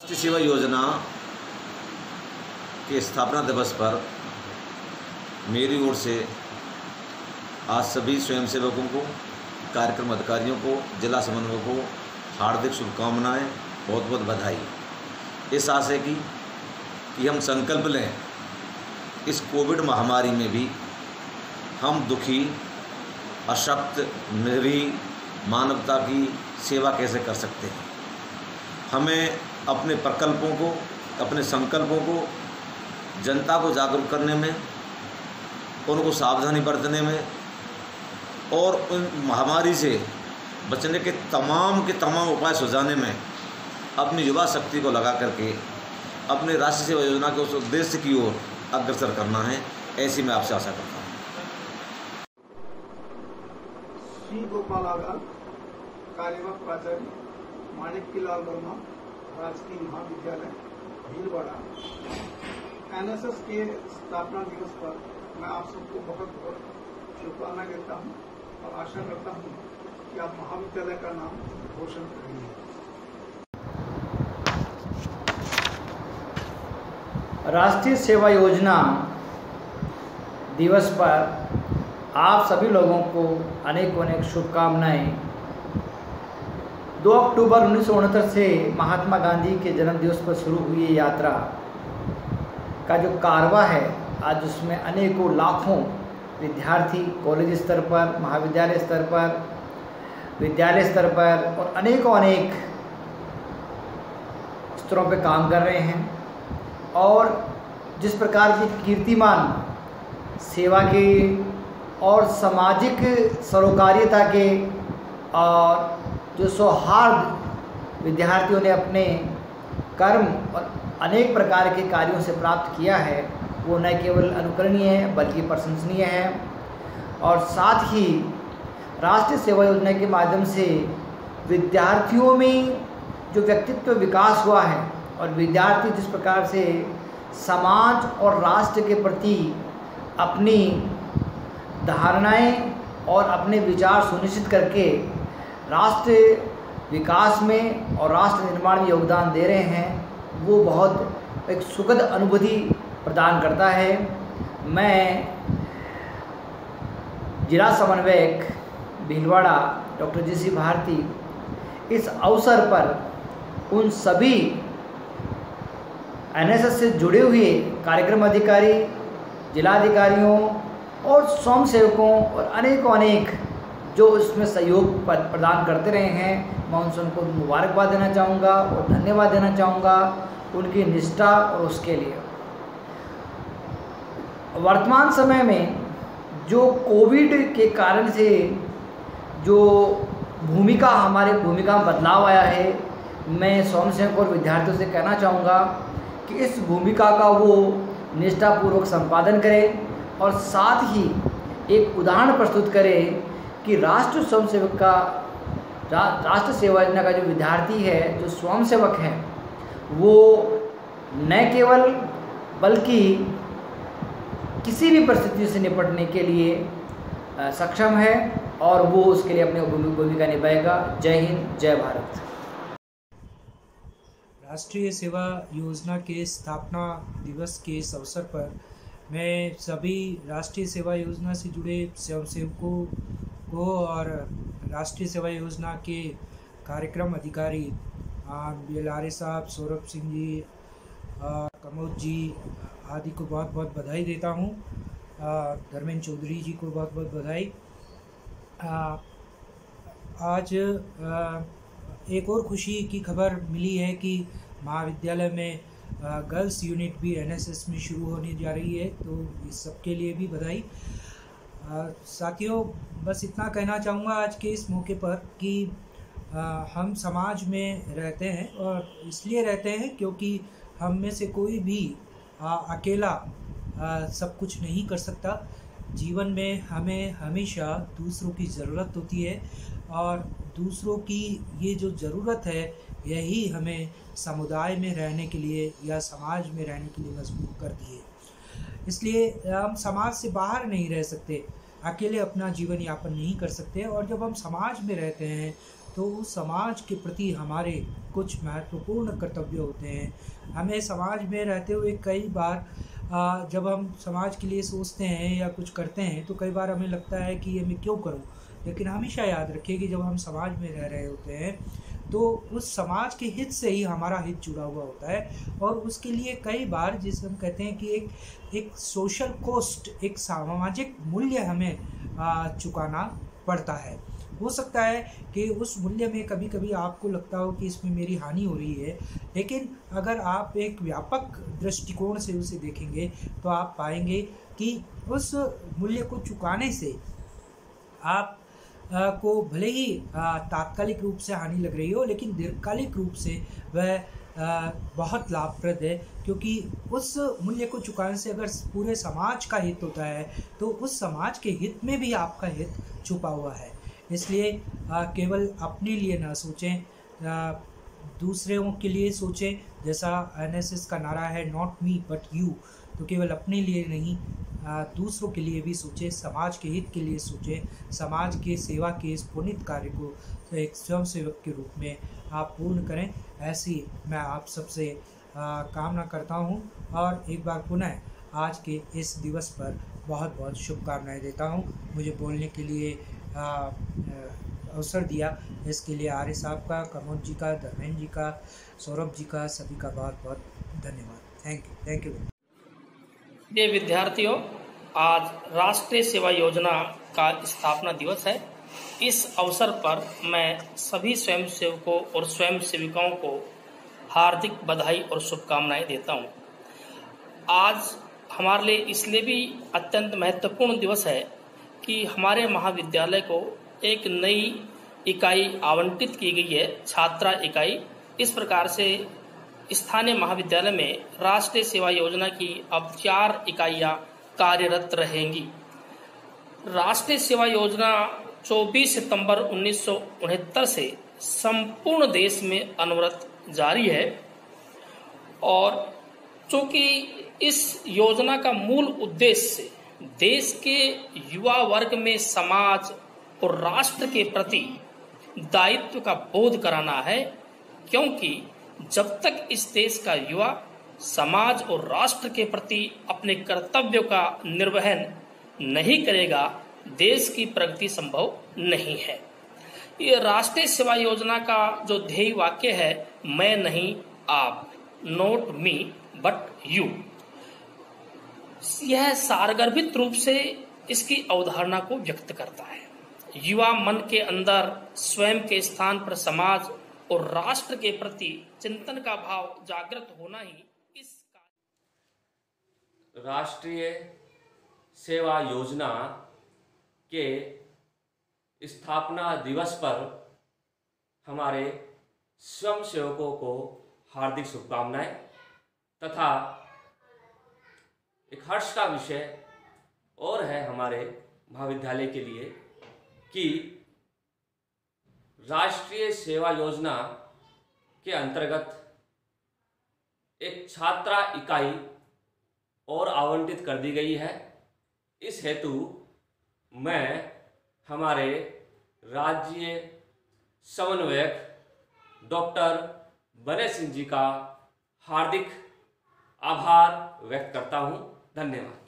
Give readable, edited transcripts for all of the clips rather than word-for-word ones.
राष्ट्रीय सेवा योजना के स्थापना दिवस पर मेरी ओर से आज सभी स्वयंसेवकों को, कार्यक्रम अधिकारियों को, जिला समन्वयकों को हार्दिक शुभकामनाएं, बहुत बहुत बधाई। इस आशय की कि हम संकल्प लें इस कोविड महामारी में भी हम दुखी, अशक्त, निरीह मानवता की सेवा कैसे कर सकते हैं। हमें अपने प्रकल्पों को, अपने संकल्पों को जनता को जागरूक करने में, उनको सावधानी बरतने में और उन महामारी से बचने के तमाम उपाय सुझाने में अपनी युवा शक्ति को लगा करके अपने राष्ट्रीय सेवा योजना के उस उद्देश्य की ओर अग्रसर करना है। ऐसी मैं आपसे आशा करता हूँ। श्री गोपाल आगार, कार्यवाहक प्राचार्य, माणिक्यलाल वर्मा, राजकीय महाविद्यालय भीलवाड़ा। एनएसएस के स्थापना दिवस पर मैं आप सबको बहुत बहुत शुभकामनाएं देता हूं और आशा करता हूं कि आप महाविद्यालय का नाम रोशन करेंगे। राष्ट्रीय सेवा योजना दिवस पर आप सभी लोगों को अनेक शुभकामनाएं। 2 अक्टूबर 1969 से महात्मा गांधी के जन्म दिवस पर शुरू हुई ये यात्रा का जो कारवा है, आज उसमें अनेकों लाखों विद्यार्थी कॉलेज स्तर पर, महाविद्यालय स्तर पर, विद्यालय स्तर पर और अनेक स्तरों पे काम कर रहे हैं। और जिस प्रकार की कीर्तिमान सेवा के और सामाजिक सरोकारिता के और जो सौहार्द विद्यार्थियों ने अपने कर्म और अनेक प्रकार के कार्यों से प्राप्त किया है, वो न केवल अनुकरणीय है बल्कि प्रशंसनीय है। और साथ ही राष्ट्रीय सेवा योजना के माध्यम से विद्यार्थियों में जो व्यक्तित्व विकास हुआ है और विद्यार्थी जिस प्रकार से समाज और राष्ट्र के प्रति अपनी धारणाएं और अपने विचार सुनिश्चित करके राष्ट्र विकास में और राष्ट्र निर्माण में योगदान दे रहे हैं, वो बहुत एक सुखद अनुभूति प्रदान करता है। मैं जिला समन्वयक भीलवाड़ा डॉक्टर जी.सी. भारती इस अवसर पर उन सभी एनएसएस से जुड़े हुए कार्यक्रम अधिकारी, जिलाधिकारियों और स्वयंसेवकों और अनेक जो इसमें सहयोग प्रदान करते रहे हैं, मैं उनको मुबारकबाद देना चाहूँगा और धन्यवाद देना चाहूँगा उनकी निष्ठा और उसके लिए। वर्तमान समय में जो कोविड के कारण से जो हमारे भूमिका में बदलाव आया है, मैं स्वयंसेवकों और विद्यार्थियों से कहना चाहूँगा कि इस भूमिका का वो निष्ठापूर्वक संपादन करें और साथ ही एक उदाहरण प्रस्तुत करें कि राष्ट्र स्वयंसेवक का राष्ट्र सेवा योजना का जो विद्यार्थी है, जो स्वयंसेवक है, वो न केवल बल्कि किसी भी परिस्थिति से निपटने के लिए सक्षम है और वो उसके लिए अपनी भूमिका निभाएगा। जय हिंद, जय भारत। राष्ट्रीय सेवा योजना के स्थापना दिवस के इस अवसर पर मैं सभी राष्ट्रीय सेवा योजना से जुड़े स्वयंसेवकों को और राष्ट्रीय सेवा योजना के कार्यक्रम अधिकारी बिलारे साहब, सौरभ सिंह जी, कमोद जी आदि को बहुत बहुत बधाई देता हूँ। धर्मेंद्र चौधरी जी को बहुत बहुत बधाई। आज एक और खुशी की खबर मिली है कि महाविद्यालय में गर्ल्स यूनिट भी एनएसएस में शुरू होने जा रही है, तो इस सब के लिए भी बधाई। साथियों, बस इतना कहना चाहूँगा आज के इस मौके पर कि हम समाज में रहते हैं और इसलिए रहते हैं क्योंकि हम में से कोई भी अकेला सब कुछ नहीं कर सकता। जीवन में हमें हमेशा दूसरों की ज़रूरत होती है और दूसरों की ये जो ज़रूरत है यही हमें समुदाय में रहने के लिए या समाज में रहने के लिए मजबूर करती है। इसलिए हम समाज से बाहर नहीं रह सकते, अकेले अपना जीवन यापन नहीं कर सकते। और जब हम समाज में रहते हैं तो उस समाज के प्रति हमारे कुछ महत्वपूर्ण कर्तव्य होते हैं। हमें समाज में रहते हुए कई बार जब हम समाज के लिए सोचते हैं या कुछ करते हैं तो कई बार हमें लगता है कि ये मैं क्यों करूं, लेकिन हमेशा याद रखिए कि जब हम समाज में रह रहे होते हैं तो उस समाज के हित से ही हमारा हित जुड़ा हुआ होता है, और उसके लिए कई बार जिसे हम कहते हैं कि एक सोशल कॉस्ट, एक सामाजिक मूल्य हमें चुकाना पड़ता है। हो सकता है कि उस मूल्य में कभी कभी आपको लगता हो कि इसमें मेरी हानि हो रही है, लेकिन अगर आप एक व्यापक दृष्टिकोण से उसे देखेंगे तो आप पाएंगे कि उस मूल्य को चुकाने से आप को भले ही तात्कालिक रूप से हानि लग रही हो, लेकिन दीर्घकालिक रूप से वह बहुत लाभप्रद है, क्योंकि उस मूल्य को चुकाने से अगर पूरे समाज का हित होता है तो उस समाज के हित में भी आपका हित छुपा हुआ है। इसलिए केवल अपने लिए ना सोचें, दूसरों के लिए सोचें। जैसा एनएसएस का नारा है नॉट मी बट यू, तो केवल अपने लिए नहीं दूसरों के लिए भी सोचें, समाज के हित के लिए सोचें। समाज के सेवा के इस पुनीत कार्य को एक स्वयंसेवक के रूप में आप पूर्ण करें, ऐसी मैं आप सबसे कामना करता हूं। और एक बार पुनः आज के इस दिवस पर बहुत बहुत शुभकामनाएं देता हूं। मुझे बोलने के लिए अवसर दिया, इसके लिए आर्य साहब का, कमोद जी का, धर्मेंद्र जी का, सौरभ जी का, सभी का बहुत बहुत धन्यवाद। Thank you. ये विद्यार्थियों, आज राष्ट्रीय सेवा योजना का स्थापना दिवस है। इस अवसर पर मैं सभी स्वयंसेवकों और स्वयं सेविकाओं को हार्दिक बधाई और शुभकामनाएं देता हूं। आज हमारे लिए इसलिए भी अत्यंत महत्वपूर्ण दिवस है कि हमारे महाविद्यालय को एक नई इकाई आवंटित की गई है, छात्रा इकाई। इस प्रकार से स्थानीय महाविद्यालय में राष्ट्रीय सेवा योजना की अब 4 इकाइयां कार्यरत रहेंगी। राष्ट्रीय सेवा योजना 24 सितंबर 1969 से संपूर्ण देश में अनवरत जारी है, और चूंकि इस योजना का मूल उद्देश्य देश के युवा वर्ग में समाज और राष्ट्र के प्रति दायित्व का बोध कराना है, क्योंकि जब तक इस देश का युवा समाज और राष्ट्र के प्रति अपने कर्तव्यों का निर्वहन नहीं करेगा, देश की प्रगति संभव नहीं है। ये राष्ट्रीय सेवा योजना का जो ध्येय वाक्य है, मैं नहीं आप, नॉट मी बट यू, यह सारगर्भित रूप से इसकी अवधारणा को व्यक्त करता है। युवा मन के अंदर स्वयं के स्थान पर समाज और राष्ट्र के प्रति चिंतन का भाव जागृत होना ही इस राष्ट्रीय सेवा योजना के स्थापना दिवस पर हमारे स्वयंसेवकों को हार्दिक शुभकामनाएं तथा एक हर्ष का विषय और है हमारे महाविद्यालय के लिए कि राष्ट्रीय सेवा योजना के अंतर्गत एक छात्रा इकाई और आवंटित कर दी गई है। इस हेतु मैं हमारे राज्य समन्वयक डॉक्टर बने सिंह जी का हार्दिक आभार व्यक्त करता हूं। धन्यवाद।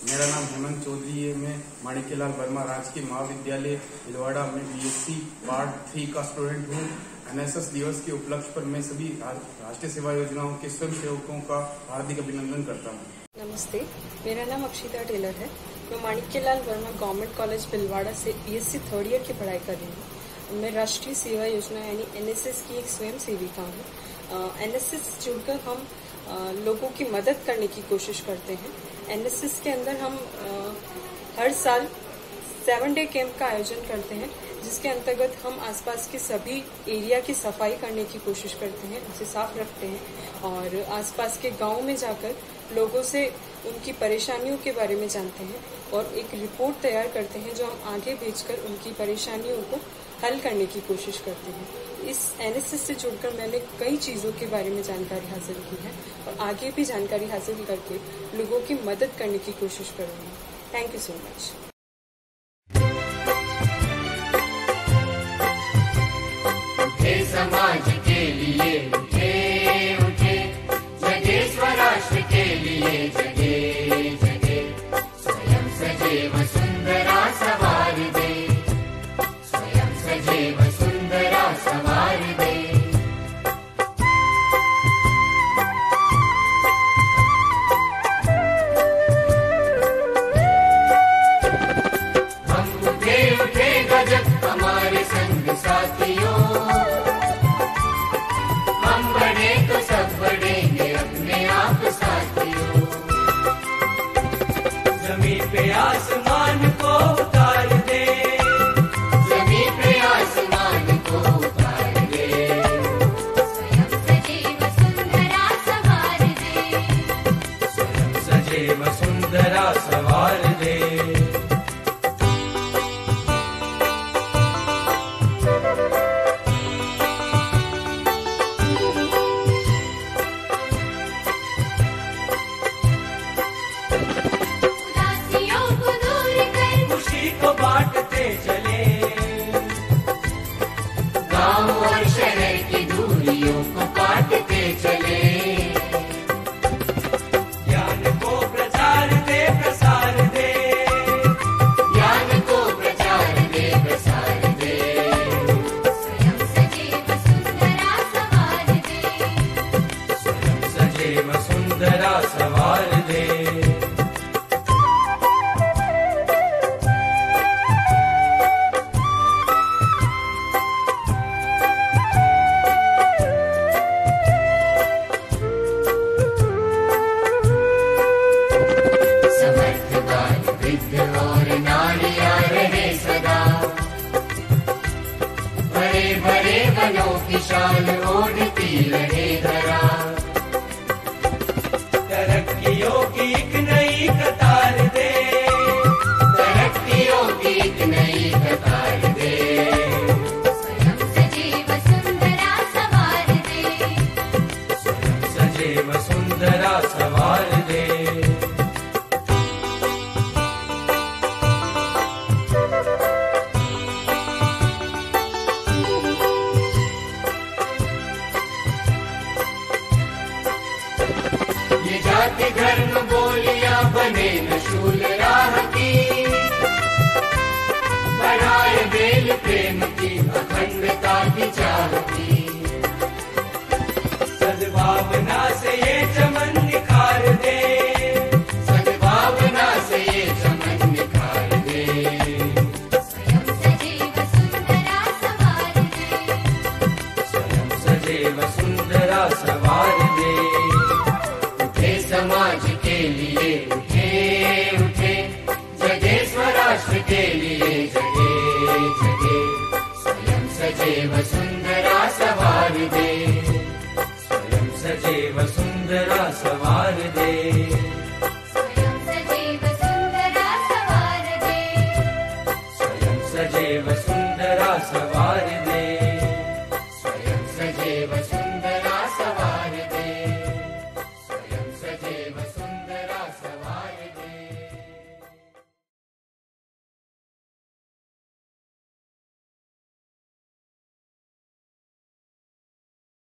मेरा नाम हेमंत चौधरी है। मैं माणिक्यलाल वर्मा राजकीय महाविद्यालय भीलवाड़ा में बीएससी पार्ट 3 का स्टूडेंट हूँ। एनएसएस दिवस के उपलक्ष्य पर मैं सभी राष्ट्रीय सेवा योजनाओं के स्वयंसेवकों का हार्दिक अभिनंदन करता हूँ। नमस्ते, मेरा नाम अक्षिता टेलर है। मैं माणिक्यलाल वर्मा गवर्नमेंट कॉलेज भीलवाड़ा से बीएससी 3rd ईयर की पढ़ाई कर रही हूँ। मैं राष्ट्रीय सेवा योजना यानी एनएसएस की एक स्वयं सेविका हूँ। एनएसएस जुड़कर हम लोगों की मदद करने की कोशिश करते हैं। एनएसएस के अंदर हम हर साल 7 डे कैंप का आयोजन करते हैं, जिसके अंतर्गत हम आसपास के सभी एरिया की सफाई करने की कोशिश करते हैं, उसे साफ रखते हैं और आसपास के गांव में जाकर लोगों से उनकी परेशानियों के बारे में जानते हैं और एक रिपोर्ट तैयार करते हैं जो हम आगे भेजकर उनकी परेशानियों को हल करने की कोशिश करते हैं। इस एनएसएस से जुड़कर मैंने कई चीज़ों के बारे में जानकारी हासिल की है और आगे भी जानकारी हासिल करके लोगों की मदद करने की कोशिश करूँगी। Thank you so much. को बांटते चले, गांव और शहर की दूरियों को काटते चले, ज्ञान को प्रचार दे प्रसार दे, ज्ञान को प्रचार दे प्रसार दे, स्वयं सजीव सुंदरा सवार दे, स्वयं सजीव सुंदरा सवार दे। शान ओढ़ती रहे धरा, तरक्कियों की एक नई कतार दे, तरक्कियों की एक नई कतार दे, स्वयं सजीव सुंदरा सवार दे, स्वयं सजीव सुंदरा सवार दे। जाति धर्म बोलियां बने न शूल राह की, बढ़ाए बेल प्रेम की अखंडता की चाह की, सद्भावना से ये चमन निखार दे, सद्भावना से ये चमन निखार दे, स्वयं सजीव सुंदरा सवार दे, स्वयं सजीव सुंदरा सवार दे। समाज के लिए उठे उठे, जगे स्वराष्ट्र के लिए जगे जगे, स्वयं सजीव